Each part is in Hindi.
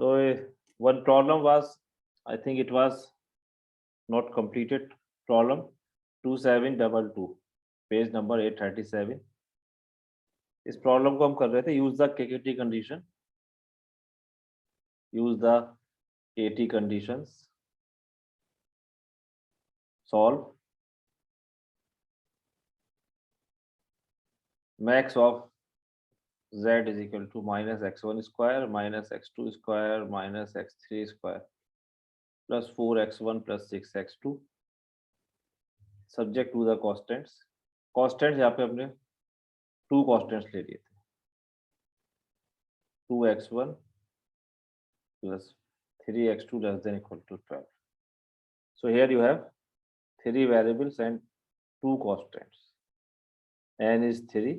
So one problem was, I think it was not completed problem 2722, page number 837. इस प्रॉब्लम को हम कर रहे थे, use the KT condition, use the KT conditions, solve max of z is equal to minus x1 square minus x2 square minus x3 square plus 4x1 plus 6x2 subject to the constants. Constants यहाँ पे हमने टू constants ले लिए थे, 2x1 plus 3x2 less than equal to 12. So here you have three variables and two constants. N is 3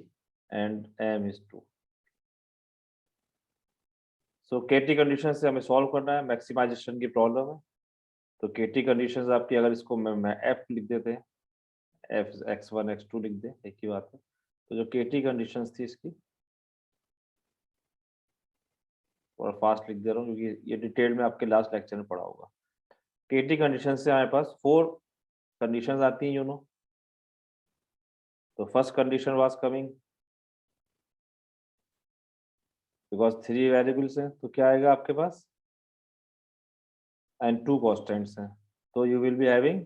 and m is 2. So KT condition से हमें सॉल्व करना है, मैक्सिमाइजेशन की प्रॉब्लम है. तो KT कंडीशंस आपकी, अगर इसको मैं f लिख देते हैं, f x1 x2 लिख दे, एक ही बात है. तो जो KT कंडीशंस थी इसकी, और फास्ट लिख दे रहा हूँ क्योंकि ये डिटेल में आपके लास्ट लेक्चर में पढ़ा होगा. KT कंडीशन से हमारे पास 4 कंडीशंस आती हैं, यू नो. तो first condition was coming, because 3 variables हैं, तो क्या आएगा आपके पास, एंड 2 कांस्टेंट्स हैं. तो you will be having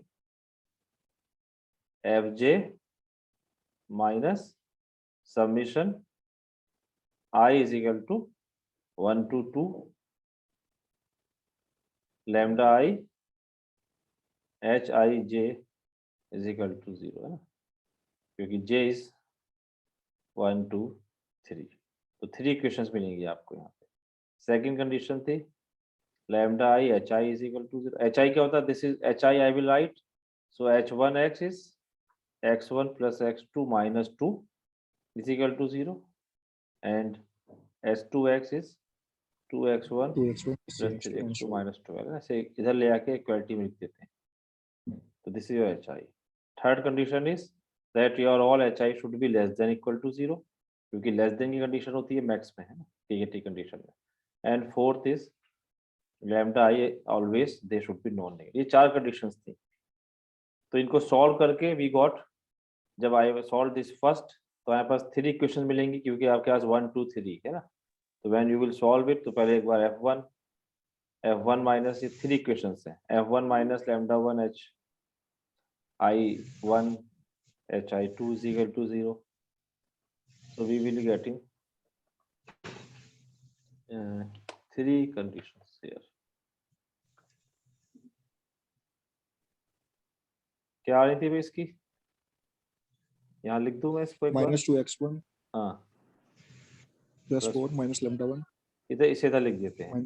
fj minus summation I is equal to 1 to 2 lambda I hij is equal to 0 है ना, क्योंकि j is 1 2 3. तो 3 इक्वेशंस मिलेंगी आपको यहाँ पे. सेकंड कंडीशन थी lambda I hi is equal to 0. hi क्या होता है, this is hi, I will write. So h1x is x1 plus x2 minus 2 is equal to 0, and h2x is 2x1 plus 3x2 minus 12. ऐसे इधर ले आके इक्वालिटी में लिख देते हैं. तो this is your hi. Third condition is that your all hi should be less than equal to 0, क्योंकि लेस देन की कंडीशन होती है मैक्स में, है ना, KT कंडीशन में. And fourth is lambda I always they should be non negative. ये 4 कंडीशंस थी. तो इनको सॉल्व करके वी गॉट, जब आई सॉल्व दिस फर्स्ट, तो हमारे पास 3 इक्वेशन मिलेंगी, क्योंकि आपके पास 1 2 3 है ना. तो when you will solve it, तो पहले एक बार f1 माइनस, ये 3 इक्वेशंस हैं, f1 minus lambda 1 hi1 hi2 is equal to 0. So we will be getting 3 conditions here. क्या आ रही थी भाई इसकी, यहाँ लिख दूं मैं इसको एक बार. -2x1 हाँ plus 4 minus lambda 1 इधर लिख देते हैं,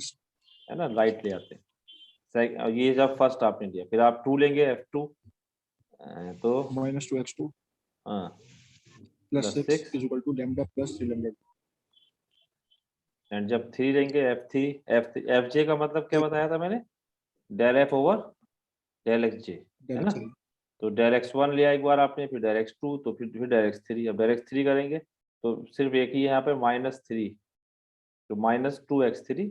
है ना, राइट ले आते हैं. ये जब फर्स्ट आपने लिया, फिर आप 2 लेंगे f2, तो -2x2 हाँ plus 6 is equal to lambda plus 3 lambda. And जब 3 लेंगे fj का मतलब क्या बताया था मैंने, del f over del xj, है ना. तो del x1 लिया एक बार आपने, फिर del x2, तो फिर del x3. अब del x3 करेंगे तो सिर्फ एक ही यहाँ पे -3, तो -2x3,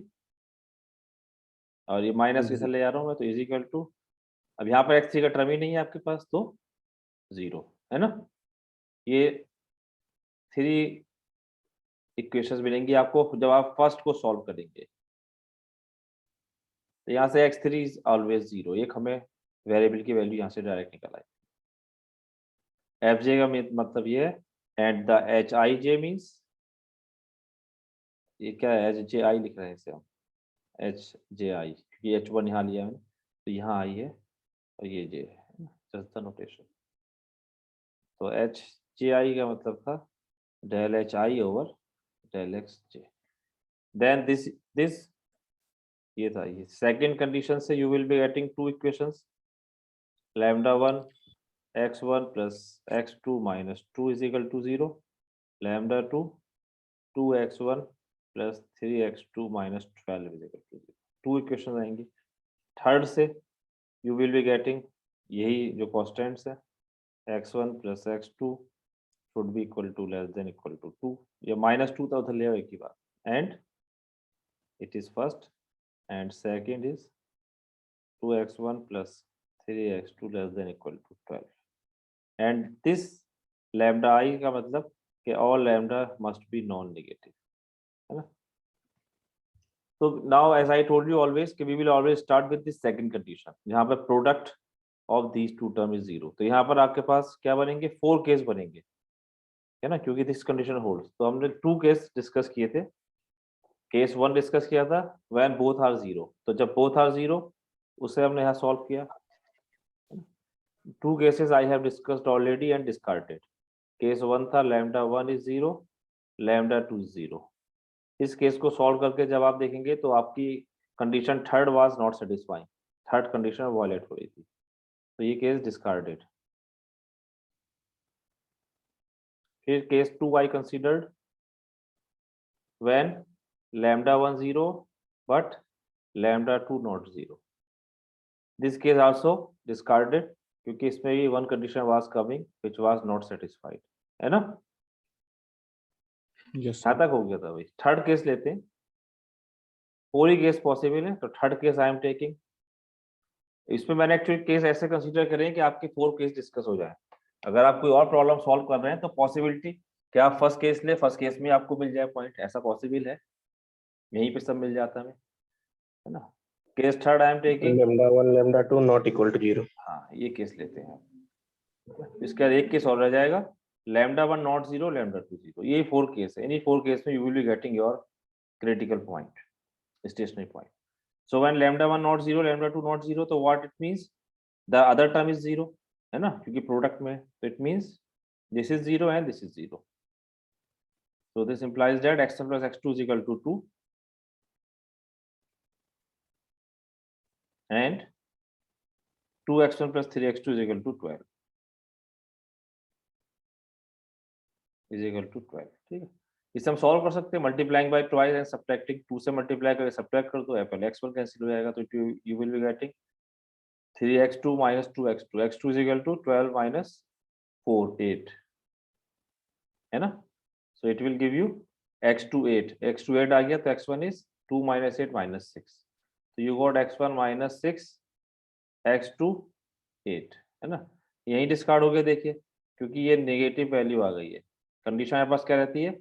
और ये माइनस इधर ले जा रहा हूँ मैं, तो इज इक्वल टू, अब यहाँ पर x3 का टर्म ही नहीं है आपके पास, तो 0, है ना. ये 3 इक्वेशंस मिलेंगी आपको जब आप फर्स्ट को सॉल्व करेंगे. तो यहाँ से x3 इज ऑलवेज 0, एक हमें वेरिएबल की वैल्यू यहाँ से डायरेक्ट निकल आई. fj का मतलब ये है, एंड द hij मीन्स, ये क्या है, hji लिख रहे हैं इसे हम, hji, क्योंकि h1 यहाँ लिया है, तो यहाँ आई है और ये j है, जस्ट द नोटेशन. तो hji का मतलब था del hi over del xj. Then this ये था. ये सेकंड कंडीशन से you will be getting 2 equations, lambda 1 x1 plus x2 minus 2 is equal to 0, lambda 2 2x1 plus 3x2 minus 12 is equal to 0. 2 equation आएंगी. थर्ड से यू विल बी गेटिंग यही जो कॉन्स्टेंट्स है, x1 plus x2 should be equal to less than equal to 2. ये -2 था, उधर ले आओ एक ही बात. And it is first and second is 2x1 plus 3x2 less than equal to 12, and this lambda I का मतलब कि all lambda must be non-negative, है ना? So now as I told you always कि we will always start with this second condition, यहाँ पर product of these two term is 0, तो यहाँ पर आपके पास क्या बनेंगे, 4 केस बनेंगे, है ना, क्योंकि दिस कंडीशन होल्ड्स। तो हमने 2 केस डिस्कस किए थे। केस 1 डिस्कस किया था व्हेन बोथ आर 0, तो जब बोथ आर 0 उसे हमने यहाँ सॉल्व किया। 2 cases I have discussed already and discarded. Case 1 था लैम्डा 1 इज 0, लैम्डा 2 इज 0। इस केस को सॉल्व करके जब आप देखेंगे तो आपकी condition third was not satisfying, third condition violate हो रही थी, तो ये केस डिस्कार्डेड। फिर case 2 I considered when lambda 1 0 but lambda 2 not 0. This case also discarded क्योंकि इसमें भी one condition was coming which was not satisfied, है ना? Yes. यहाँ तक हो गया था भाई। थर्ड केस लेते हैं, 4 ही केस पॉसिबल है, तो third case I am taking. इसमें मैंने एक्चुअली केस ऐसे कंसीडर करें कि आपके 4 केस डिस्कस हो जाए। अगर आप कोई और प्रॉब्लम सॉल्व कर रहे हैं तो पॉसिबिलिटी कि आप फर्स्ट केस ले, फर्स्ट केस में आपको मिल जाए पॉइंट, ऐसा पॉसिबल है, यहीं पे सब मिल जाता है ना? Case third I am taking lambda 1 lambda 2 not equal to 0. हाँ, ये केस लेते हैं। इसके बाद एक केस और रह जाएगा, lambda 1 not 0, lambda 2 0। ये 4 केस है। इन्हीं 4 केस में you will be getting your critical point, stationary point. So when lambda 1 not 0, lambda 2 not 0, तो what it means? The other term is 0, है ना, क्योंकि प्रोडक्ट में, तो it means this is 0 and this is 0. So this implies that x1 plus x2 is equal to 2 and 2x1 plus 3x2 is equal to 12 is equal to 12। ठीक है, इसे हम सॉल्व कर सकते हैं multiplying by twice and subtracting. 2 से मल्टीप्लाई करके सब्ट्रैक्ट कर दो, पहले x1 कैंसिल हो जाएगा, तो you will be getting 3x2 minus 2x2, x2 is equal to 12 minus 4 8, है ना? So it will give you x2 8, x2 8 आ गया, तो x1 is 2 minus 8 minus 6, so you got x1 minus 6, x2 8, है ना? यही डिस्कार्ड हो गया, देखिए, क्योंकि ये नेगेटिव वैल्यू आ गई है। कंडीशन हमारे पास क्या रहती है?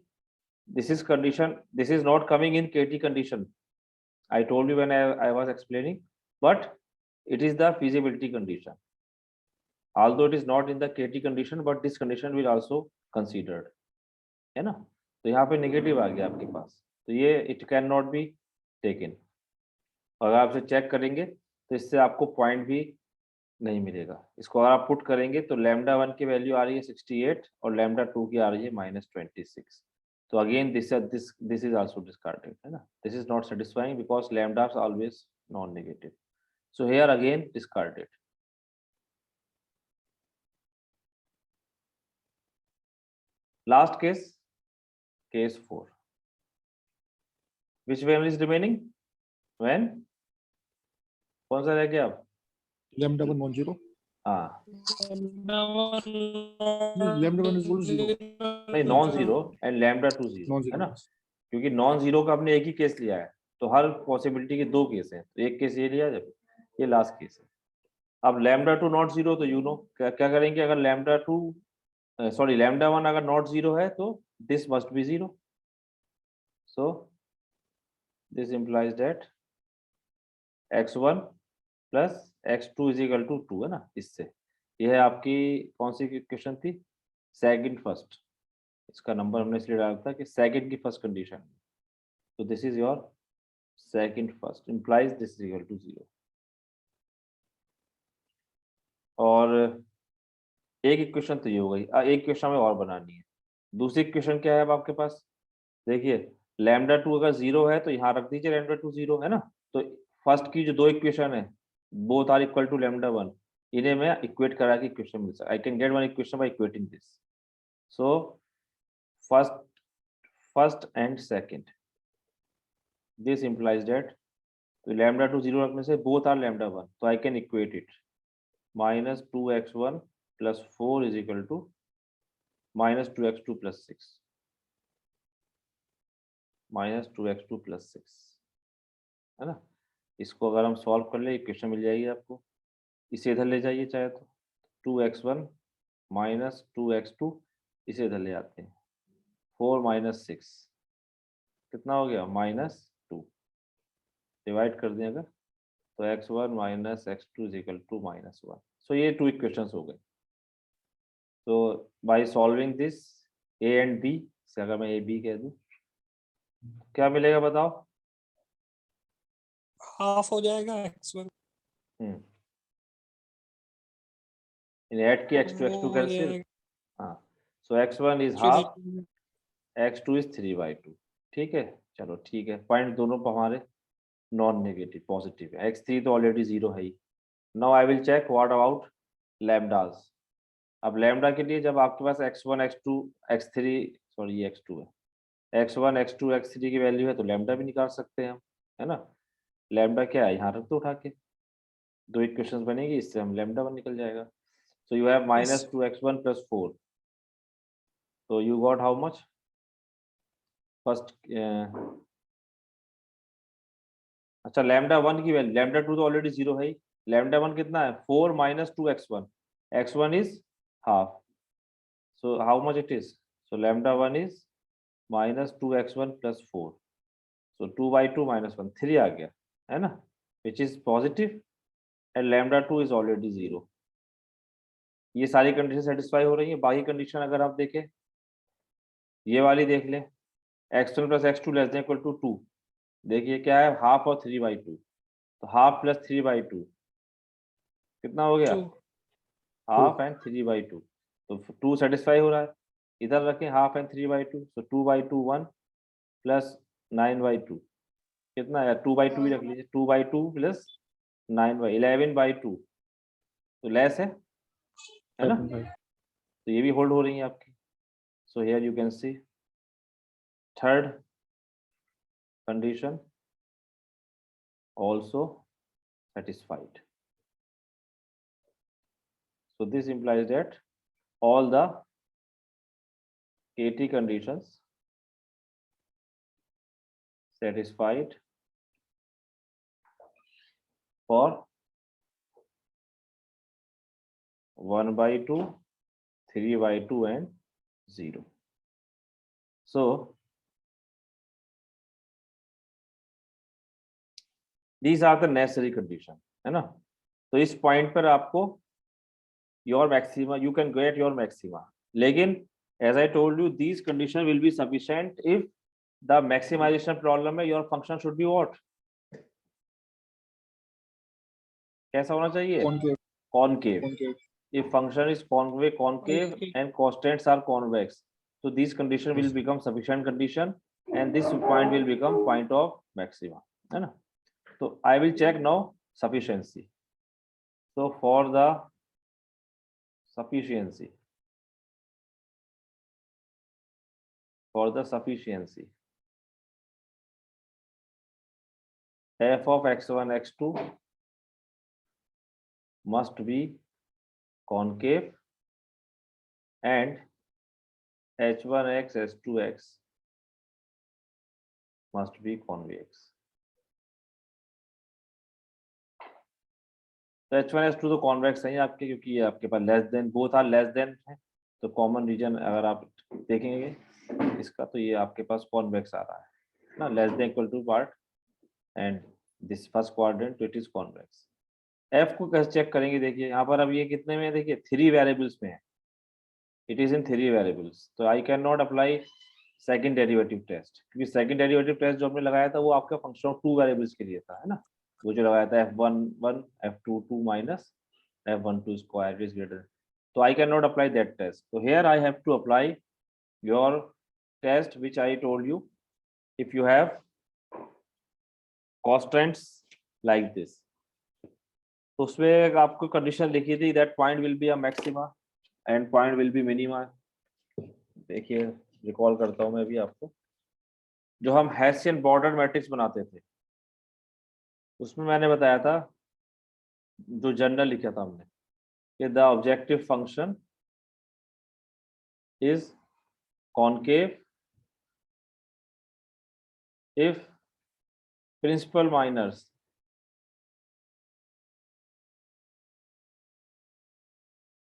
This is condition, this is not coming in KT condition, I told you when I was explaining, but it is the feasibility condition, although it is not in the KT condition, but this condition will also considered, है ना? तो यहाँ पे नेगेटिव आ गया आपके पास, तो ये it cannot be taken। अगर आप इसे चेक करेंगे तो इससे आपको पॉइंट भी नहीं मिलेगा। इसको अगर आप पुट करेंगे तो लैम्डा 1 की वैल्यू आ रही है 68 और लैम्डा 2 की आ रही है -26। तो again this is also discarded, है ना? This is not satisfying because lambdas are always non negative, so here again discarded. Last case, case 4, which one is remaining? When कौन सा रह गया अब? lambda 1 non zero, हाँ, lambda 1 is equal to 0, नहीं, non zero and lambda 2 0, non है zero, ना? क्योंकि नॉन जीरो का आपने एक ही केस लिया है, तो हर पॉसिबिलिटी के 2 केस हैं, तो एक केस ये लिया, जब ये लास्ट केस है। अब लैम्डा 2 नॉट जीरो, तो यू नो क्या करेंगे, अगर लैम्डा 2 सॉरी लैम्डा 1 अगर नॉट जीरो है तो this must be 0, so this implies that x1 plus x2 is equal to 2, है ना? इससे ये है आपकी कौन सी क्वेश्चन थी? सेकंड फर्स्ट, इसका नंबर हमने इसलिए डाला था कि सेकंड की फर्स्ट कंडीशन, तो this is your second first implies this is equal to 0। और एक इक्वेशन तो ये हो गई, एक क्वेश्चन हमें और बनानी है। दूसरी इक्वेशन क्या है अब आपके पास? देखिए, लैम्डा 2 अगर 0 है तो यहाँ रख दीजिए लैम्डा 2 0, है ना? तो फर्स्ट की जो 2 इक्वेशन है, both are equal to lambda 1, इन्हें मैं इक्वेट करा के इक्वेशन मिल सकता, I can get one equation by equating this. So first and second, this implies that, तो लैम्डा 2 0 रखने से बोथ आर लैम्डा 1, तो I can equate it, minus 2x1 plus 4 is equal to minus 2x2 plus 6, minus 2x2 plus 6, है ना? इसको अगर हम सॉल्व कर ले इक्वेशन मिल जाएगी आपको, इसे इधर ले जाइए चाहे तो 2x1 माइनस 2x2, इसे इधर ले आते हैं 4 माइनस 6 कितना हो गया -2, डिवाइड कर दें अगर तो x1 minus x2 is equal to -1। So ये 2 इक्वेशंस हो गए। तो by solving this a and b से अगर मैं a b कह दूं क्या मिलेगा बताओ? हाफ हो जाएगा x1, इन ऐड की x2 वो x2 हो कैंसिल। जाएगा हाँ, सो x1 इज फिर हाफ, x2 इज 3/2। ठीक है, चलो ठीक है, पॉइंट दोनों पर हमारे नॉन नेगेटिव पॉजिटिव है, x3 तो ऑलरेडी 0 है ही। Now I will check what about lambdas. अब लैम्डा के लिए जब आपके पास x1 x2 x3 सॉरी ये x2 है, x1 x2 x3 की वैल्यू है तो लैम्डा भी निकाल सकते हैं हम, है ना। लैम्डा क्या है, यहाँ रख दो उठा के, 2 इक्वेशंस बनेगी, इससे हम लैम्डा 1 निकल जाएगा। So you have -2x1 + 4, so you got how much? First अच्छा लैम्डा 1 की वैल्यू, लैम्डा 2 तो ऑलरेडी 0 है ही, लैम्डा 1 कितना है 4 - 2x1, x1 is half, so how much it is? So lambda 1 is -2x1 + 4, so 2/2 - 1 3 आ गया, है ना, which is positive and lambda 2 is already 0। ये सारी कंडीशन सेटिस्फाई हो रही है। बाकी कंडीशन अगर आप देखें, ये वाली देख लें, x1 + x2 ≤ 2, देखिए क्या है हाफ और 3/2, तो हाफ प्लस 3/2 कितना हो गया, 2 हाफ एंड 3/2, तो 2 सेटिस्फाई हो रहा है, इधर रखें हाफ एंड 3/2, सो 2/2 1 प्लस 9/2 कितना है, 2/2 ही रख लीजिए, 2/2 प्लस 9/11/2 तो लेस है ना, तो ये भी होल्ड हो रही है आपकी। So here you can see third condition also satisfied, so this implies that all the KT conditions satisfied for 1/2, 3/2 and 0। So these are the necessary condition, है ना। तो इस पॉइंट पर आपको your maxima, you can get your maxima, लेकिन as I told you these condition will be sufficient if the maximization problem है your function should be what, कैसा होना चाहिए, Concave. concave। Concave. If function is concave and constants are convex, so this condition will become sufficient condition and this point will become point of maxima, है ना। तो I will check now sufficiency। So for the sufficiency, f of x1 x2 must be concave and h1x h2x must be convex। तो h1 h2 तो कॉन्वेक्स है आपके, क्योंकि ये आपके पास less than, both are less than है, तो कॉमन रीजन अगर आप देखेंगे इसका तो ये आपके पास कॉन्वेक्स आ रहा है ना, less than equal to part and this first quadrant it is convex. f को कैसे चेक करेंगे, देखिए यहाँ पर अब ये कितने में है, देखिए 3 वेरिएबल्स में है, इट इज इन 3 वेरिएबल्स, तो I can not apply second derivative test, क्योंकि सेकंड डेरिवेटिव टेस्ट जो हमने लगाया था वो आपका फंक्शन ऑफ 2 वेरिएबल्स के लिए था, है ना, वो जो लगाया था f1 f2 minus f1 square is greater, तो I can not apply that test, तो here I have to apply your test which I told you, if you have constants like this, तो उसमें आपको कंडीशन लिखी थी that point will be a maxima and point will be minima. देखिए रिकॉल करता हूं मैं भी आपको, जो हम हेसियन बॉर्डर मैट्रिक्स बनाते थे उसमें मैंने बताया था, जो जनरल लिखा था हमने कि the objective function is concave if principal minors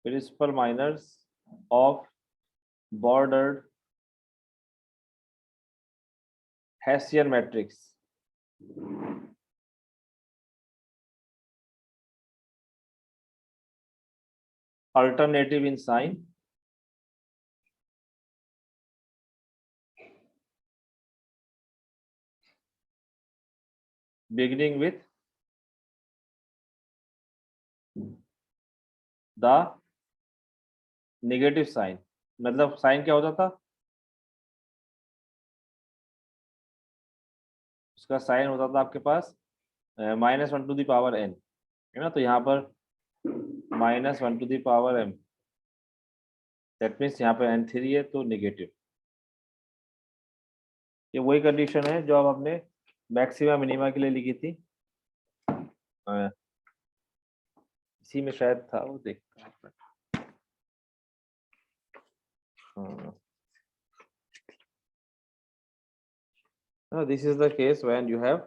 principal minors of bordered Hessian matrix. Alternative in sign. Beginning with the negative sign. मतलब साइन क्या होता था, उसका साइन होता था आपके पास -1 to the power n, है ना। तो यहाँ पर -1 to the power m, that means यहाँ पे n3 है तो नेगेटिव। ये वही कंडीशन है जो अब हमने मैक्सिमा मिनिमा के लिए लिखी थी, इसी में शायद था वो, देखते हैं। This is the case when you have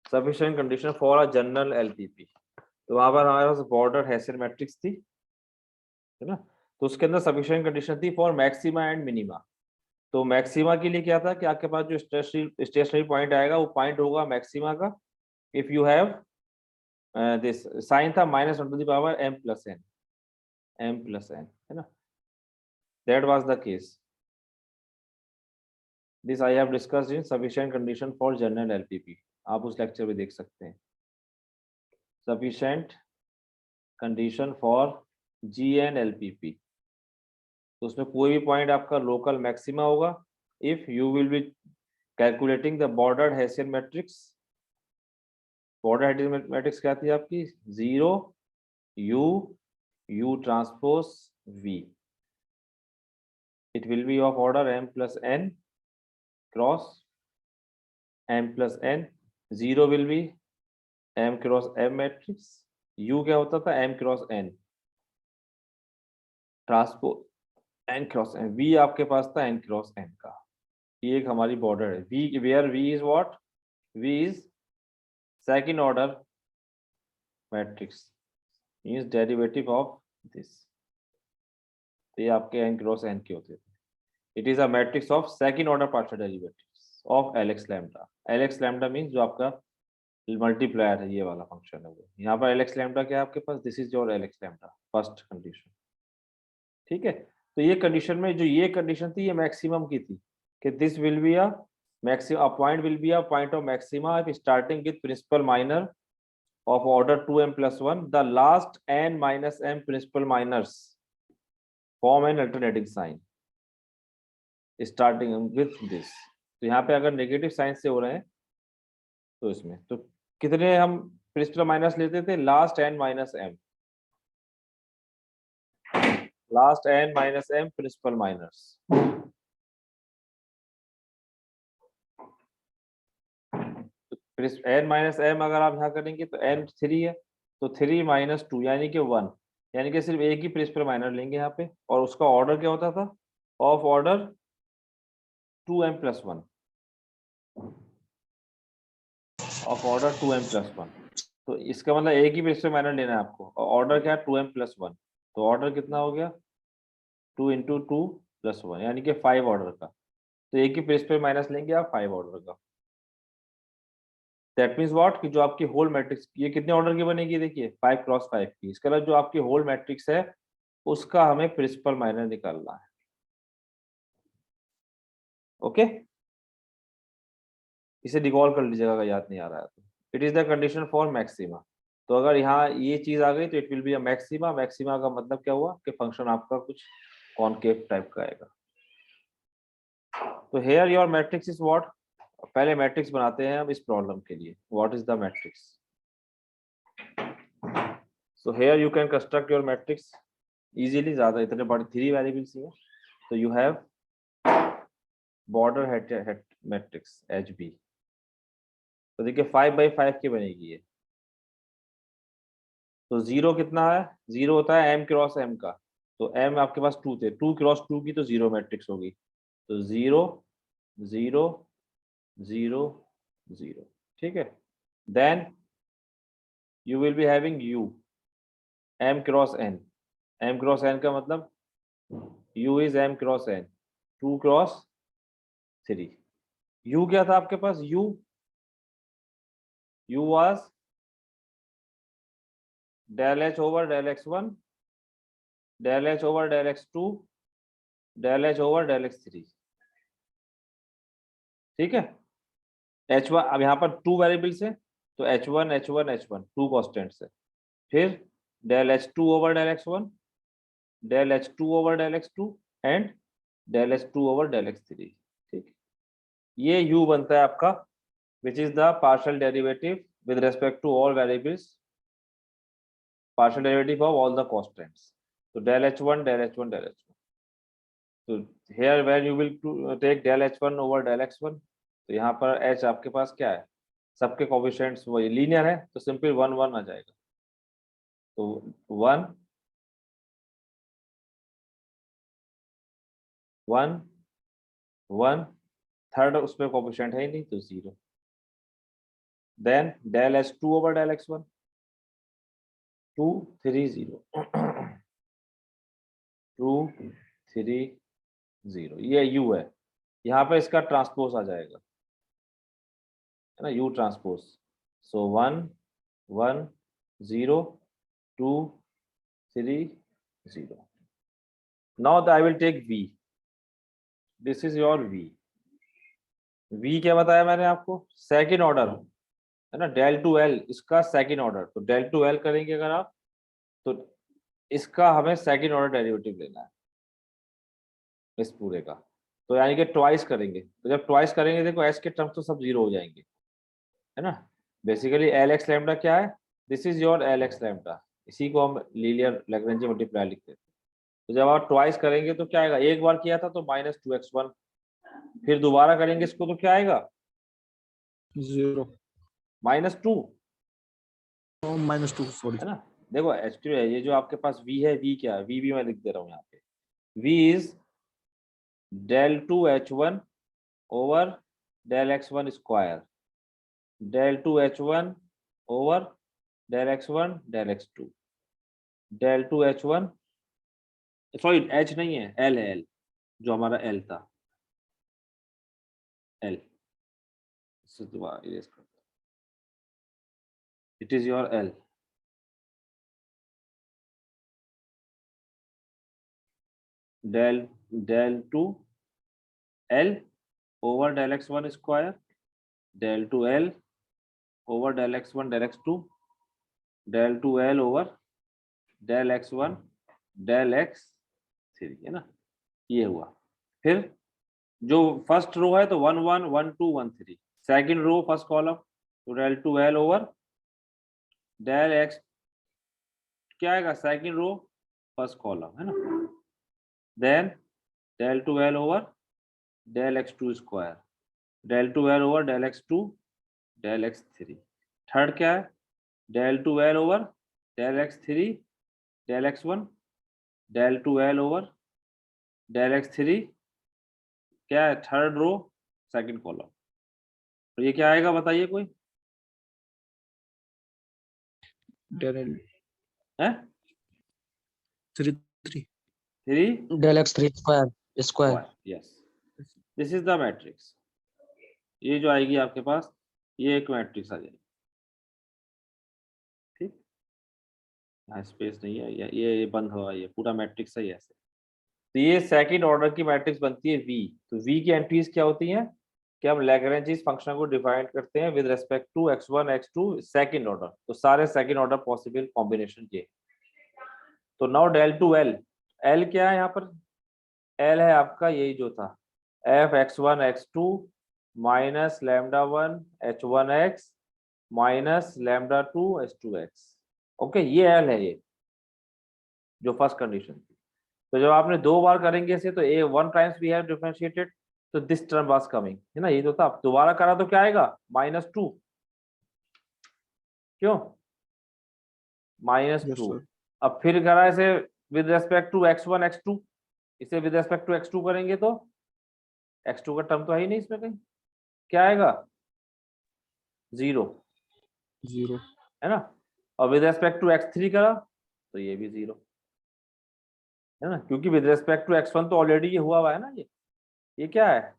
sufficient condition for a general LPP. तो वहां पर हमारे पास बॉर्डर हेसियन मैट्रिक्स थी, है ना। तो उसके अंदर सफिशिएंट कंडीशन थी फॉर मैक्सिमा एंड मिनिमा। तो मैक्सिमा के लिए क्या था कि आपके पास जो स्टेशनरी पॉइंट आएगा वो पॉइंट होगा मैक्सिमा का if you have this sign था -1 to the power m plus n, है ना। That was the case. This I have discussed in sufficient condition for general LPP. आप उस लेक्चर में देख सकते हैं। Sufficient condition for GN LPP, तो उसमें कोई भी पॉइंट आपका लोकल मैक्सिमा होगा if you will be calculating the bordered Hessian matrix. Border Hessian matrix क्या थी आपकी, 0 u transpose v। It will be of order m plus n cross m plus n। 0 will be m cross m matrix, u क्या होता था m cross n transpose n cross n, v आपके पास था n क्रॉस n का। ये एक हमारी बॉर्डर है v, where v is what, v is second order matrix, means derivative of this. तो ये आपके n क्रॉस n के होते थे। It is a matrix of second order partial derivatives of Lx lambda. Lx lambda means जो आपका मल्टीप्लायर है, ये वाला फंक्शन है वो। यहाँ पर Lx लैम्डा क्या है आपके पास, this is your Lx lambda first condition, ठीक है। तो ये कंडीशन में जो ये कंडीशन थी ये मैक्सिमम की थी कि this will be a maximum, point will be a point of maxima if starting with principal minor of order 2m plus 1, the last n minus m principal minors form an alternating sign starting with this। तो यहाँ पे अगर नेगेटिव साइन से हो रहे हैं तो इसमें तो कितने हम प्रिंसिपल माइनस लेते थे, last n minus m, last n minus m principal minors. n minus m अगर आप यहाँ करेंगे तो n 3 है, तो 3 माइनस 2 यानी कि 1, यानी कि सिर्फ एक ही प्रिंसिपल माइनर लेंगे यहाँ पे। और उसका ऑर्डर क्या होता था, of order 2m plus 1, of order 2m plus 1। तो इसका मतलब एक ही प्रिंसिपल माइनर लेना है आपको, और ऑर्डर क्या है 2m plus 1। तो ऑर्डर कितना हो गया 2 into 2 plus 1, यानी कि 5 ऑर्डर का। तो एक ही प्रिंसिपल माइनस लेंगे आप 5 ऑर्डर का। दैट मीन्स व्हाट कि जो आपकी होल मैट्रिक्स ये कितने ऑर्डर की बनेगी, देखिए 5 क्रॉस 5 की। इसके अलावा जो आपकी होल मैट्रिक्स है उसका हमें प्रिंसिपल माइनर निकालना है। ओके, इसे डिकॉल कर लीजिएगा अगर याद नहीं आ रहा है तो। It is the condition for maxima. तो अगर यहाँ ये चीज आ गई तो it will be a maxima. Maxima का मतलब क्या हुआ कि फंक्शन आपका कुछ कॉनकेव टाइप का आएगा। तो here your matrix is what, पहले मैट्रिक्स बनाते हैं हम इस प्रॉब्लम के लिए। What is the matrix, so here you can construct your matrix easily, ज्यादा इतने बड़े 3 वेरिएबल्स ही है। तो you have border head matrix HB। तो देखिए 5 by 5 की बनेगी ये। तो 0 कितना है, 0 होता है m क्रॉस m का। तो m आपके पास 2 थे, 2 क्रॉस 2 की तो 0 मैट्रिक्स होगी। तो 0 0 0 0, ठीक है। Then you will be having u m cross n, m cross n का मतलब u is m cross n, 2 cross 3। u क्या था आपके पास? u was del h over del x1, del h over del x2, del h over del x3। ठीक है, h1 अब यहाँ पर 2 वेरिएबल्स है तो h1 h1 h1 2 कॉन्स्टेंट्स है। फिर del h2 over del x1, del h2 over del x2 and del h2 over del x3। ठीक, ये u बनता है आपका which is the partial derivative with respect to all variables, partial derivative of all the constants. So del h1 del h1 del h1. So here when you will take del h1 over del x1, तो यहाँ पर h आपके पास क्या है? सबके कोएफिशिएंट्स वही लीनियर है तो सिंपल 1 1 आ जाएगा। तो 1 1 1, थर्ड उसमें कोएफिशिएंट है ही नहीं तो 0। Then del h2 over del x1 2 3 0 2 3 0, ये u है। यहाँ पे इसका ट्रांसपोज आ जाएगा, है ना, u transpose. So 1 1 0 2 3 0। Now I will take v, this is your v। v क्या बताया मैंने आपको? सेकंड ऑर्डर, है ना, डेल टू एल इसका सेकंड ऑर्डर। तो डेल टू एल करेंगे अगर आप तो इसका हमें सेकंड ऑर्डर डेरिवेटिव लेना है इस पूरे का, तो यानी कि ट्वाइस करेंगे। तो जब ट्वाइस करेंगे देखो एस के टर्म्स तो सब 0 हो जाएंगे, है ना। बेसिकली एल एक्स लैम्डा क्या है? This is your L x lambda, इसी को हम लीनियर लैग्रेंज मल्टीप्लाई लिखते हैं। तो जब आप ट्वाइस करेंगे तो क्या आएगा? एक बार किया था तो -2x1, फिर दोबारा करेंगे इसको तो क्या आएगा? 0 -2, -2 सॉरी। है ना। देखो H2 है, ये जो आपके पास v है, v क्या है? v भी मैं लिख दे रहा हूँ यहाँ पे, v is del 2 h1 over del x1 square, del 2 h1 over del x1 del x2, del 2 h1 sorry h नहीं है, l है, l जो हमारा l था, l it is your l। del 2 l over del x1 square, del 2 l over del x1 del x2, del 2 l over del x1 del x3, है ना, ये हुआ। फिर जो फर्स्ट रो है तो 1 1 1 2 1 3, सेकंड रो फर्स्ट कॉलम तो del 2 l over del x क्या आएगा? सेकंड रो फर्स्ट कॉलम, है ना। Then del 2 l over del x2 square, del 2 l over del x2 del x3। Third क्या है? del 2 l over del x3 del x1, del 2 l over del x3 क्या है? Third row second column. तो ये क्या आएगा बताइए कोई? del है 3 3 3 Del x3 square. Yes, this is the matrix. ये जो आएगी आपके पास, ये एक मैट्रिक्स आ जाएगी। ठीक, यहाँ स्पेस नहीं है, ये बंद हुआ, ये पूरा मैट्रिक्स है ऐसे। तो ये सेकंड ऑर्डर की मैट्रिक्स बनती है v। तो v की एंट्रीज क्या होती हैं कि हम लैग्रेंजीज फंक्शन को डिफाइन करते हैं with respect to x1 x2 second order. तो सारे सेकंड ऑर्डर पॉसिबल कॉम्बिनेशन ये। तो now del two l, l क्या है यहाँ पर? l है आपका यही जो था f x1 x2 minus lambda 1 h1x minus lambda 2 h2x। Okay, ये l है, ये जो फर्स्ट कंडीशन थी। तो जब आपने दो बार करेंगे इसे तो ए 1 टाइम्स वी हैव डिफरेंशिएटेड, तो दिस टर्म वाज कमिंग, है ना, ये तो था। दोबारा करा तो क्या आएगा? -2, क्यों? -2। अब फिर करा इसे with respect to x1 x2, इसे विद रेस्पेक्ट टू x2 करेंगे तो x2 का टर्म तो है ही नहीं इसमें कहीं, क्या आएगा? 0, 0 है ना। और विद रेस्पेक्ट टू x3 करा तो ये भी 0। है ना, क्योंकि विद रिस्पेक्ट टू x1 तो ऑलरेडी ये हुआ है ना, ये क्या है,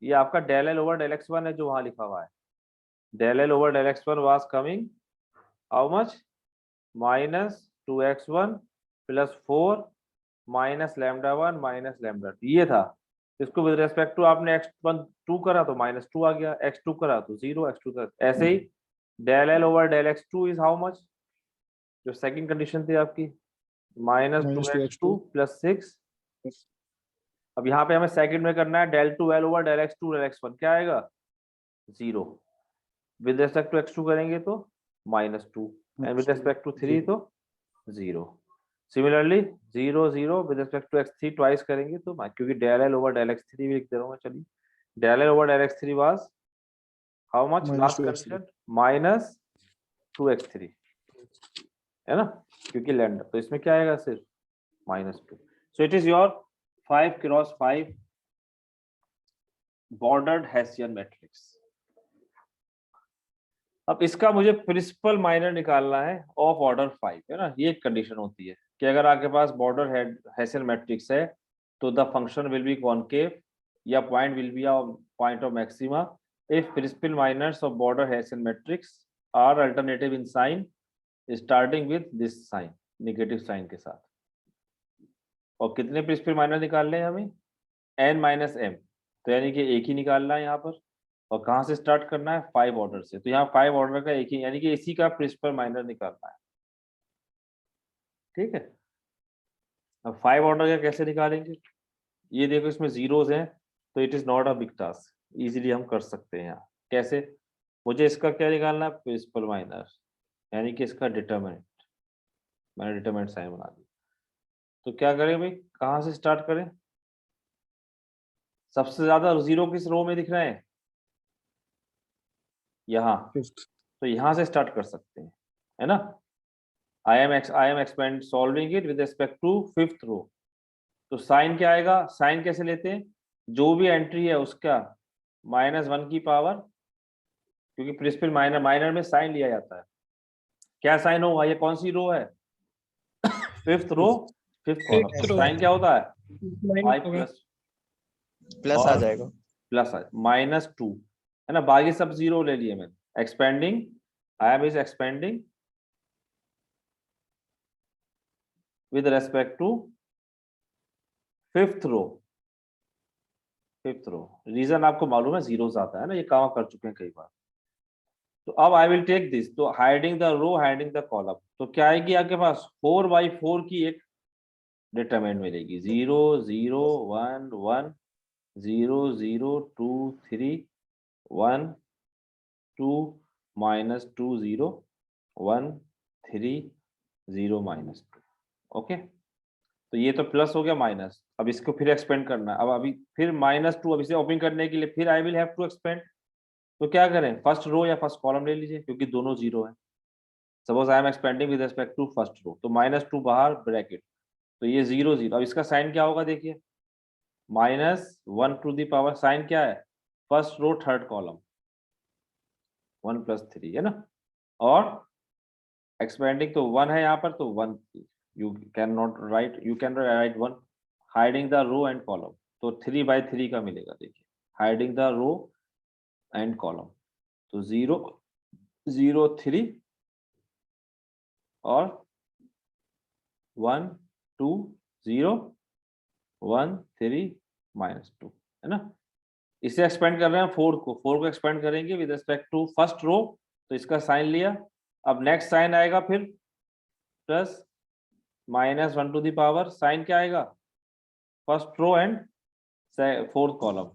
ये आपका del L over del x1 है जो वहां लिखा हुआ है। Del L over del x1 was coming how much, -2x1 + 4 minus lambda 1 minus lambda 2, ये था। इसको विद रेस्पेक्ट टू आपने x1 2 करा तो -2 आ गया, x2 करा तो 0, x2 करा ऐसे ही। Del L over del x2 is how much, जो सेकंड कंडीशन थी आपकी, -2x2 + 6। अब यहाँ पे हमें सेकंड में करना है del 2l over del x2 del x1, क्या आएगा 0। विद रेस्पेक्ट टू x2 करेंगे तो -2 एंड विद रेस्पेक्ट टू 3 तो 0। Similarly 0 0 with respect to x3 twice करेंगे तो क्योंकि del L over del x3 भी लिख दे रहा हूँ मैं, चलिए del L over del x3 was how much, last condition -2x3 है ना, क्योंकि लैम्डा, तो इसमें क्या आएगा सिर्फ -2। So it is your 5x5 bordered Hessian matrix. अब इसका मुझे प्रिंसिपल माइनर निकालना है ऑफ ऑर्डर 5, है ना, ये एक कंडीशन होती है कि अगर आपके पास बॉर्डर हेसियन मैट्रिक्स है तो the function will be concave या point will be a point of maxima if principal minors of border Hessian matrix are alternative in sign starting with this sign, negative sign के साथ। और कितने प्रिंसिपल माइनर निकालने हैं हमें, n-m, तो यानी कि एक ही निकालना है यहाँ पर। और कहाँ से स्टार्ट करना है, 5 ऑर्डर से, तो यहाँ 5 ऑर्डर का एक ही, यानी कि इसी का प्रिंसिपल माइनर निकालना है, ठीक है। अब 5 ऑर्डर का कैसे निकालेंगे, ये देखो इसमें जीरोस हैं तो it is not a big task, easily हम कर सकते हैं। यहाँ कैसे, मुझे इसका क्या निकालना है, प्रिंसिपल माइनर, यानी कि इसका डिटरमिनेंट, मैंने डिटरमिनेंट साइन बना दिया। तो क्या करें भाई, कहाँ से स्टार्ट करें, सबसे ज्यादा जीरो किस रो में दिख रहे हैं, यहाँ, तो यहाँ से स्टार्ट कर सकते हैं, है ना। I am expand solving it with respect to 5th रो। तो साइन क्या आएगा, साइन कैसे लेते हैं, जो भी एंट्री है उसका -1 की पावर, क्योंकि प्रिंसिपल माइनर, माइनर में साइन लिया जाता है, क्या साइन होगा, ये कौन सी रो है 5th row 5th column, Fifth row. Sign क्या होता है Line i होगा. प्लस आ जाएगा। प्लस -2, है ना, बाकी सब जीरो ले लिए मैंने। Expanding, I am is expanding with respect to 5th row, 5th row, reason आपको मालूम है, जीरोस आता है ना, ये काम कर चुके हैं कई बार। तो अब आई विल टेक दिस, तो hiding the row hiding the column, तो क्या आएगी आपके पास 4/4 की एक डिटरमिनेंट मिलेगी, 0 0 1 1 0 0 2 3 1 2 -2 0 1 3 0 -2, ओके। तो ये तो प्लस हो गया माइनस, अब इसको फिर एक्सपेंड करना है, अब अभी फिर -2, अब इसे ओपन करने के लिए फिर I will have to expand. तो क्या करें, फर्स्ट रो या फर्स्ट कॉलम ले लीजिए, क्योंकि दोनों जीरो है। Suppose I am expanding with respect to first row, तो -2 बाहर ब्रैकेट, तो ये 0 0। अब इसका साइन क्या होगा, देखिए -1 टू द पावर, साइन क्या है, फर्स्ट रो थर्ड कॉलम 1 + 3, है ना। और एक्सपेंडिंग तो 1 है यहाँ पर, तो 1 you cannot write, you can write 1, hiding the row and column, तो 3/3 का मिलेगा, देखिए hiding the row and column, तो 0 0 3 और 1 2 0 1 3 -2, है ना। इसे एक्सपेंड कर रहे हैं 4 को एक्सपेंड करेंगे with respect to first row, तो इसका साइन लिया। अब नेक्स्ट साइन आएगा फिर plus -1 to the power, sign क्या आएगा, first row and 4th column,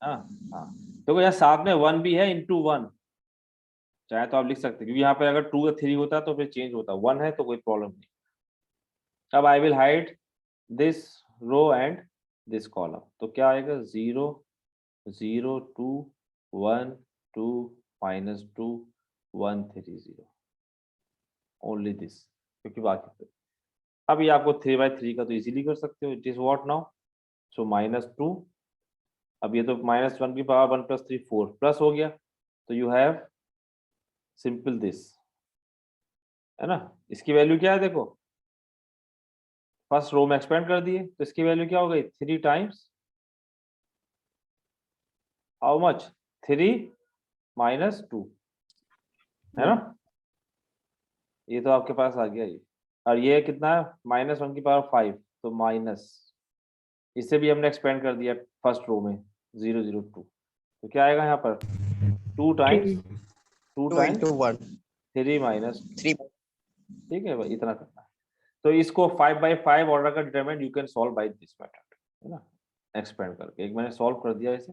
हाँ हाँ। देखो यहाँ साथ में 1 भी है ×1, चाहे तो आप लिख सकते हैं, क्योंकि यहाँ पे अगर 2 या 3 होता तो फिर चेंज होता, 1 है तो कोई प्रॉब्लम नहीं। अब I will hide this row and this column, तो क्या आएगा 0 0 2 1 2 -2 1 3 0, ओनली दिस, क्योंकि बाकी अब ये आपको 3/3 का तो इजीली कर सकते हो, इट इज व्हाट नाउ, सो -2, अब ये तो -1 की पावर 1 + 3 4 प्लस हो गया, तो यू हैव सिंपल दिस, है ना। इसकी वैल्यू क्या है देखो, फर्स्ट रो में एक्सपेंड कर दिए, तो इसकी वैल्यू क्या हो गई 3 टाइम्स हाउ मच 3 माइनस 2, है ना? ये तो आपके पास आ गया ये, और ये कितना है -1 की पावर 5, तो माइनस, इसे भी हमने एक्सपेंड कर दिया फर्स्ट रो में 0 0 2, तो क्या आएगा यहाँ पर 2 टाइम्स 2 2 टाइम्स into 1 3 माइनस, 3 ठीक है भाई, इतना करना है। तो इसको 5/5 ऑर्डर का determinant you can solve by this method, है ना, एक्सपेंड करके। एक मैंने सॉल्व कर दिया इसे,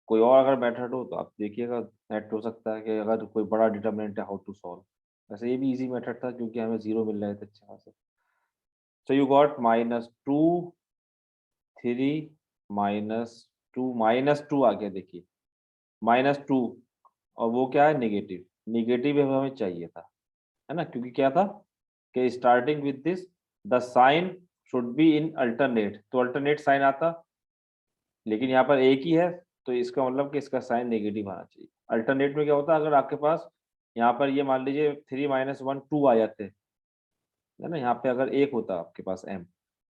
कोई और अगर मेथड हो तो आप देखिएगा, नेट हो सकता है कि अगर कोई बड़ा डिटरमिनेंट है हाउ टू सॉल्व। वैसे ये भी इजी मेथड था क्योंकि हमें 0 मिल रहे थे अच्छे खासे। सो यू गॉट -2 3 -2 आ गया, देखिए -2, और वो क्या है नेगेटिव, नेगेटिव हमें चाहिए था, है ना, क्योंकि क्या था कि starting with this the sign should be in alternate, तो अल्टरनेट साइन आता, लेकिन यहाँ पर एक ही है, तो इसका मतलब कि इसका साइन नेगेटिव आना चाहिए। अल्टरनेट में क्या होता है, अगर आपके पास यहाँ पर ये मान लीजिए 3 - 1 2 आ जाते, है ना, यहाँ पे अगर एक होता आपके पास m,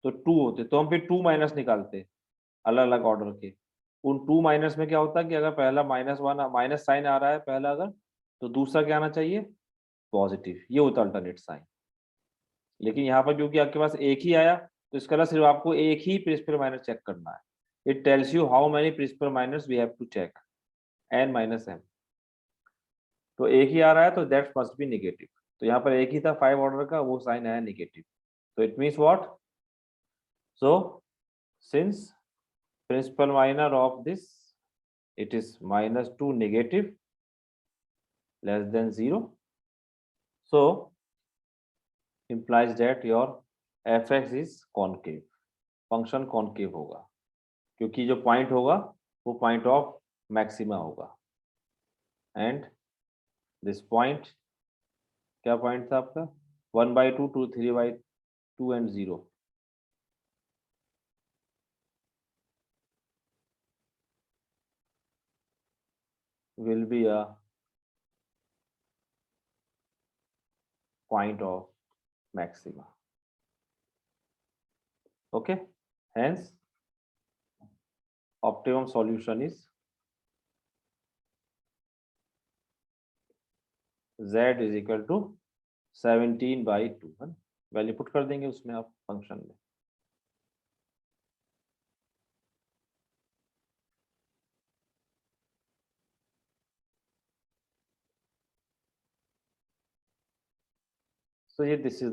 तो 2 होते, तो हम फिर 2 माइनस निकालते अलग अलग ऑर्डर के। उन 2 माइनस में क्या होता है कि अगर पहला -1 माइनस साइन आ रहा है पहला अगर, तो दूसरा क्या आना चाहिए पॉजिटिव, ये होता अल्टरनेट साइन। लेकिन यहाँ पर क्योंकि आपके पास एक ही आया, तो इसका मतलब सिर्फ आपको एक ही प्रिंसिपल माइनस चेक करना है। It tells you how many principal minors we have to check, n - m, तो एक ही आ रहा है तो दैट मस्ट बी नेगेटिव। तो यहाँ पर एक ही था 5 ऑर्डर का, वो साइन आया नेगेटिव, तो it means what, so since principal minor of this it is -2 negative less than 0, so implies that your fx is concave, function concave होगा, क्योंकि जो पॉइंट होगा वो पॉइंट ऑफ मैक्सिमा होगा, एंड दिस पॉइंट क्या पॉइंट था आपका 1/2 2 3/2 and 0, will be a point of maxima, okay, hence optimum solution is z is equal to 17/2, है ना, वैल्यू पुट कर देंगे उसमें आप फंक्शन में। So yeah, this is the